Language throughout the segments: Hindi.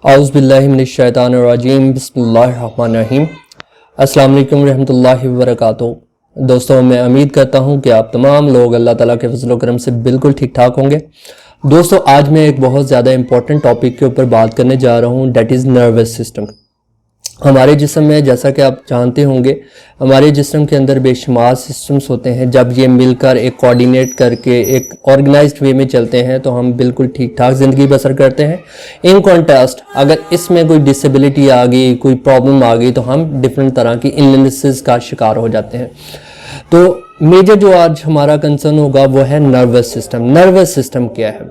औज़ुबिल्लाहिमिनश्शैतानिर्रजीम बिस्मिल्लाहिर्रहमानिर्रहीम। अस्सलाम वालेकुम रहमतुल्लाहि व बरकातुहू। दोस्तों, मैं उम्मीद करता हूँ कि आप तमाम लोग अल्लाह ताला के फज़ल व करम से बिल्कुल ठीक ठाक होंगे। दोस्तों, आज मैं एक बहुत ज़्यादा इंपॉर्टेंट टॉपिक के ऊपर बात करने जा रहा हूँ, डेट इज़ नर्वस सिस्टम। हमारे जिस्म में, जैसा कि आप जानते होंगे, हमारे जिस्म के अंदर बेशुमार सिस्टम्स होते हैं। जब ये मिलकर एक कोऑर्डिनेट करके एक ऑर्गेनाइज्ड वे में चलते हैं तो हम बिल्कुल ठीक ठाक ज़िंदगी बसर करते हैं। इन कॉन्ट्रास्ट अगर इसमें कोई डिसेबिलिटी आ गई, कोई प्रॉब्लम आ गई, तो हम डिफरेंट तरह की इलनेसेस का शिकार हो जाते हैं। तो मेजर जो आज हमारा कंसर्न होगा वो है नर्वस सिस्टम। नर्वस सिस्टम क्या है?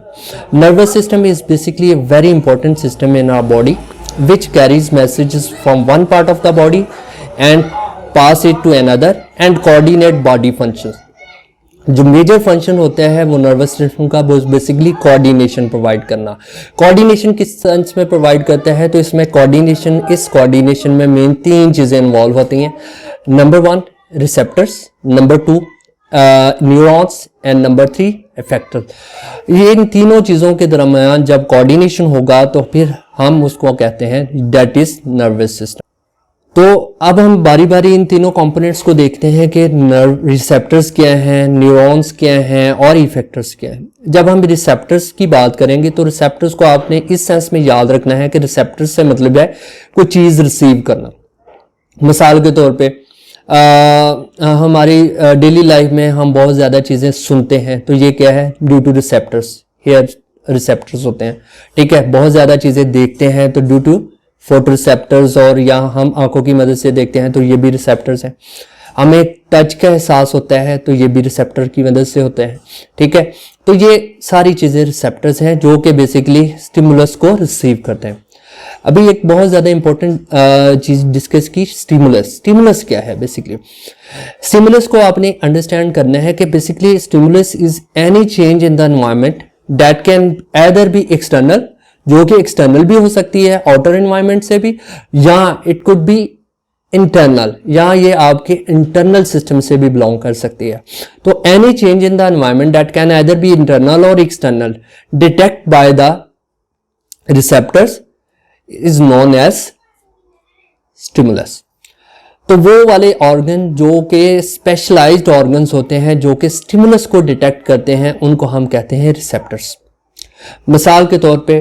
Nervous system is basically a very important system in our body which carries messages from one part of the body and pass it to another and coordinate body functions। जो मेजर फंक्शन होता है वो नर्वस सिस्टम का वो बेसिकली कोऑर्डिनेशन प्रोवाइड करना। कोऑर्डिनेशन किस सेंस में प्रोवाइड करता है? तो इसमें कोऑर्डिनेशन, इस कोऑर्डिनेशन में मेन तीन चीज़ें इन्वॉल्व होती हैं। Number 1 receptors, number 2 neurons and number 3 effector. ये इन तीनों चीज़ों के दरमियान जब कोऑर्डिनेशन होगा तो फिर हम उसको कहते हैं दैट इज नर्वस सिस्टम। तो अब हम बारी बारी इन तीनों कंपोनेंट्स को देखते हैं कि नर्व रिसेप्टर्स क्या हैं, न्यूरॉन्स क्या हैं और इफेक्टर्स क्या हैं। जब हम रिसेप्टर्स की बात करेंगे तो रिसेप्टर्स को आपने इस सेंस में याद रखना है कि रिसेप्टर्स से मतलब है कोई चीज़ रिसीव करना। मिसाल के तौर पे हमारी डेली लाइफ में हम बहुत ज़्यादा चीज़ें सुनते हैं, तो ये क्या है? Due to receptors, hair receptors होते हैं। ठीक है, बहुत ज़्यादा चीज़ें देखते हैं तो ड्यू टू फोटो रिसेप्टर्स, और या हम आंखों की मदद से देखते हैं तो ये भी रिसेप्टर्स हैं। हमें टच का एहसास होता है तो ये भी रिसेप्टर की मदद से होता है। ठीक है, तो ये सारी चीज़ें रिसेप्टर्स हैं जो कि बेसिकली स्टिमुलस को रिसीव करते हैं। अभी एक बहुत ज़्यादा इंपॉर्टेंट चीज़ डिस्कस की, स्टिमुलस। स्टिमुलस क्या है? बेसिकली स्टिमुलस को आपने अंडरस्टैंड करना है कि basically stimulus is any change in the environment that can either be external, जो कि एक्सटर्नल भी हो सकती है आउटर एनवायरनमेंट से भी, या इट कुड बी इंटरनल, या ये आपके इंटरनल सिस्टम से भी बिलोंग कर सकती है। तो any change in the environment that can either be internal और external detect by the receptors is known as stimulus. तो वो वाले ऑर्गन जो कि स्पेशलाइज्ड ऑर्गन्स होते हैं जो कि स्टिमुलस को डिटेक्ट करते हैं, उनको हम कहते हैं रिसेप्टर्स। मिसाल के तौर पे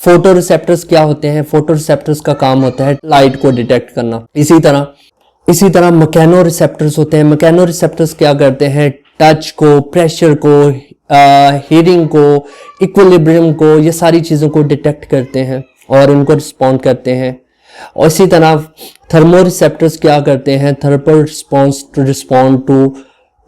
फोटो रिसेप्टर्स क्या होते हैं? फोटो रिसेप्टर्स का काम होता है लाइट को डिटेक्ट करना। इसी तरह मैकेनो रिसेप्टर्स होते हैं। मैकेनो रिसेप्टर्स क्या करते हैं? टच को, प्रेशर को, हीटिंग को, इक्विलिब्रियम को, ये सारी चीज़ों को डिटेक्ट करते हैं और उनको रिस्पॉन्ड करते हैं। और इसी तरह थर्मो रिसेप्टर्स क्या करते हैं? Thermal response to respond to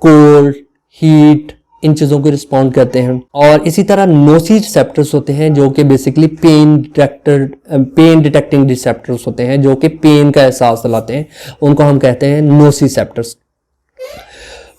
cold, heat, इन चीज़ों को रिस्पॉन्ड करते हैं। और इसी तरह नोसी रिसेप्टर्स होते हैं जो कि बेसिकली पेन डिटेक्टिंग रिसेप्टर्स होते हैं जो कि पेन का एहसास दिलाते हैं, उनको हम कहते हैं नोसी रिसेप्टर्स।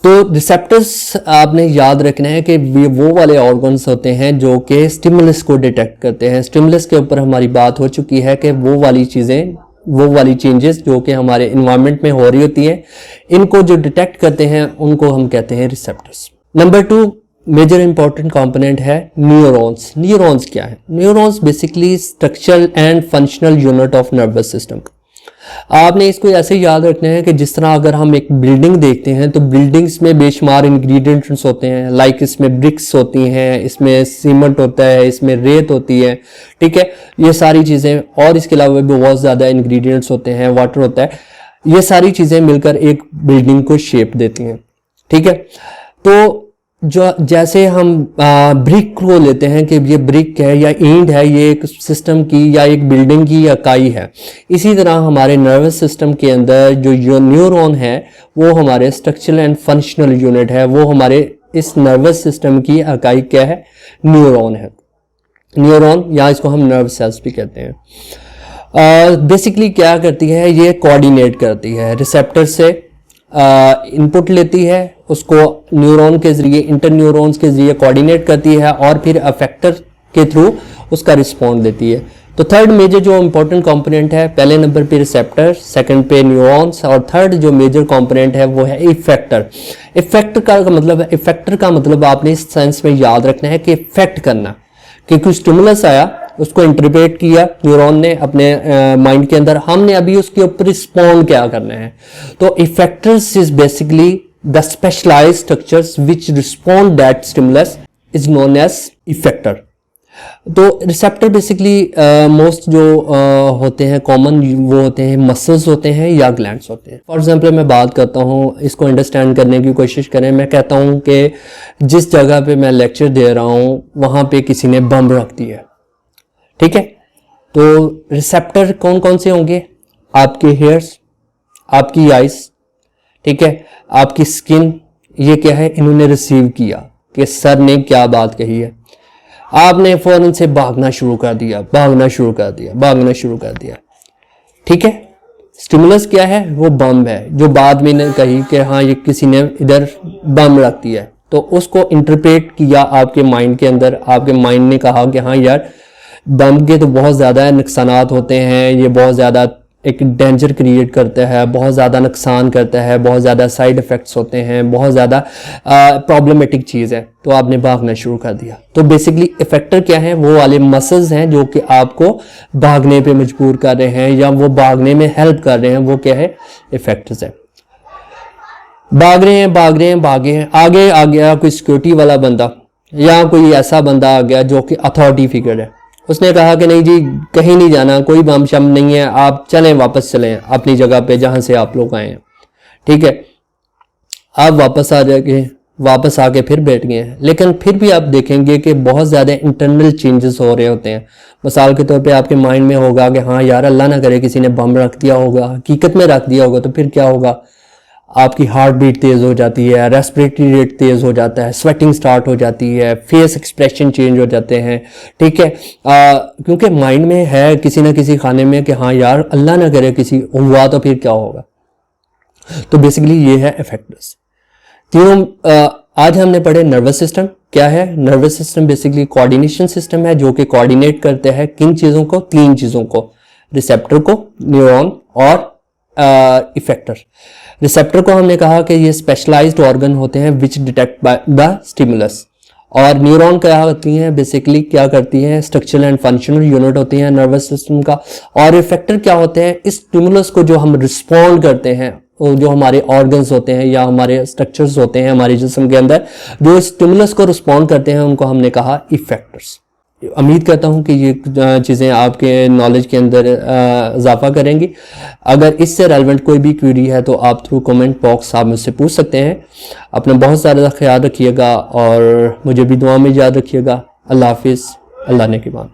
तो रिसेप्टर्स आपने याद रखना है कि वो वाले ऑर्गन्स होते हैं जो कि स्टिमुलस को डिटेक्ट करते हैं। स्टिमुलस के ऊपर हमारी बात हो चुकी है कि वो वाली चेंजेस जो कि हमारे इन्वायरमेंट में हो रही होती हैं, इनको जो डिटेक्ट करते हैं उनको हम कहते हैं receptors. Number 2 major important component है न्यूरॉन्स। न्यूरॉन्स क्या है? Neurons basically structural and functional unit of nervous system. आपने इसको ऐसे याद रखना है कि जिस तरह अगर हम एक बिल्डिंग देखते हैं तो बिल्डिंग्स में बेशुमार इंग्रेडिएंट्स होते हैं, लाइक इसमें ब्रिक्स होती हैं, इसमें सीमेंट होता है, इसमें रेत होती है। ठीक है, ये सारी चीज़ें, और इसके अलावा भी बहुत ज़्यादा इंग्रेडिएंट्स होते हैं, वाटर होता है। ये सारी चीज़ें मिलकर एक बिल्डिंग को शेप देती हैं। ठीक है, तो जो जैसे हम ब्रिक को लेते हैं कि ये ब्रिक है या ईंट है, ये एक सिस्टम की या एक बिल्डिंग की इकाई है। इसी तरह हमारे नर्वस सिस्टम के अंदर जो न्यूरॉन है वो हमारे स्ट्रक्चरल एंड फंक्शनल यूनिट है, वो हमारे इस नर्वस सिस्टम की इकाई क्या है? न्यूरॉन है। न्यूरॉन, या इसको हम नर्व सेल्स भी कहते हैं। बेसिकली क्या करती है? ये कोऑर्डिनेट करती है, रिसेप्टर से इनपुट लेती है, उसको न्यूरॉन के जरिए, इंटर न्यूरॉन्स के जरिए कोऑर्डिनेट करती है और फिर अफेक्टर के थ्रू उसका रिस्पॉन्ड देती है। तो थर्ड मेजर जो इंपॉर्टेंट कंपोनेंट है, पहले नंबर पे रिसेप्टर, सेकंड पे न्यूरॉन्स, और थर्ड जो मेजर कंपोनेंट है वो है इफेक्टर। इफेक्टर का मतलब आपने इस सेंस में याद रखना है कि इफेक्ट करना, कि कोई स्टिमुलस आया उसको इंटरप्रेट किया न्यूरॉन ने अपने माइंड के अंदर, हमने अभी उसके ऊपर रिस्पॉन्ड क्या करना है। तो effectors is basically the specialized structures which respond that stimulus is known as effector. तो रिसेप्टर बेसिकली मोस्ट जो होते हैं कॉमन, वो होते हैं मसल्स होते हैं या ग्लैंड्स होते हैं। फॉर एग्जांपल मैं बात करता हूँ, इसको अंडरस्टैंड करने की कोशिश करें। मैं कहता हूँ कि जिस जगह पे मैं लेक्चर दे रहा हूँ वहाँ पे किसी ने बम रख दिया, ठीक है। तो रिसेप्टर कौन कौन से होंगे? आपके हेयर्स, आपकी आइज, ठीक है, आपकी स्किन। ये क्या है? इन्होंने रिसीव किया कि सर ने क्या बात कही है। आपने फौरन से भागना शुरू कर दिया, भागना शुरू कर दिया, भागना शुरू कर दिया, ठीक है। स्टिमुलस क्या है? वो बम है, जो बाद में ने कही कि हाँ ये किसी ने इधर बम रख दिया है। तो उसको इंटरप्रेट किया आपके माइंड के अंदर। आपके माइंड ने कहा कि हाँ यार बम के तो बहुत ज़्यादा नुकसानात होते हैं, ये बहुत ज़्यादा एक डेंजर क्रिएट करता है, बहुत ज़्यादा नुकसान करता है, बहुत ज़्यादा साइड इफ़ेक्ट्स होते हैं, बहुत ज़्यादा प्रॉब्लमेटिक चीज़ है। तो आपने भागना शुरू कर दिया। तो बेसिकली इफेक्टर क्या है? वो वाले मसल्स हैं जो कि आपको भागने पे मजबूर कर रहे हैं या वो भागने में हेल्प कर रहे हैं, वो क्या है? इफेक्टर्स है। भाग रहे हैं, भाग रहे हैं, भागे हैं, आगे आ गया कोई सिक्योरिटी वाला बंदा या कोई ऐसा बंदा आ गया जो कि अथॉरिटी फिगर है। उसने कहा कि नहीं जी कहीं नहीं जाना, कोई बम शम नहीं है, आप चलें, वापस चलें अपनी जगह पे जहां से आप लोग आए हैं, ठीक है। आप वापस आ जाके वापस आके फिर बैठ गए हैं, लेकिन फिर भी आप देखेंगे कि बहुत ज़्यादा इंटरनल चेंजेस हो रहे होते हैं। मिसाल के तौर पे आपके माइंड में होगा कि हाँ यार अल्लाह ना करे किसी ने बम रख दिया होगा, हकीकत में रख दिया होगा, तो फिर क्या होगा? आपकी हार्ट बीट तेज़ हो जाती है, रेस्पिरेटरी रेट तेज़ हो जाता है, स्वेटिंग स्टार्ट हो जाती है, फेस एक्सप्रेशन चेंज हो जाते हैं, ठीक है। क्योंकि माइंड में है किसी ना किसी खाने में कि हाँ यार अल्लाह ना करे किसी हुआ तो फिर क्या होगा। तो बेसिकली ये है इफेक्टर्स। तीनों आज हमने पढ़े नर्वस सिस्टम क्या है। Nervous system basically coordination system है जो कि कोऑर्डिनेट करते हैं किन चीज़ों को? 3 चीज़ों को, रिसेप्टर को, न्यूरॉन और इफेक्टर। रिसेप्टर को हमने कहा कि ये स्पेशलाइज्ड ऑर्गन होते हैं विच डिटेक्ट बाय द स्टिमुलस, और न्यूरॉन क्या होती हैं? बेसिकली क्या करती हैं? स्ट्रक्चरल एंड फंक्शनल यूनिट होती हैं नर्वस सिस्टम का। और इफेक्टर क्या होते हैं? इस स्टिमुलस को जो हम रिस्पॉन्ड करते हैं, जो हमारे ऑर्गन्स होते हैं या हमारे स्ट्रक्चर्स होते हैं हमारे जिस्म के अंदर, जो स्टिमुलस को रिस्पॉन्ड करते हैं, उनको हमने कहा इफेक्टर्स। उम्मीद करता हूं कि ये चीज़ें आपके नॉलेज के अंदर इजाफा करेंगी। अगर इससे रेलेवेंट कोई भी क्वेरी है तो आप थ्रू कमेंट बॉक्स आप मुझसे पूछ सकते हैं। अपना बहुत सारा ख्याल रखिएगा और मुझे भी दुआ में याद रखिएगा। अल्लाह हाफिज़, अल्लाह ने की मान।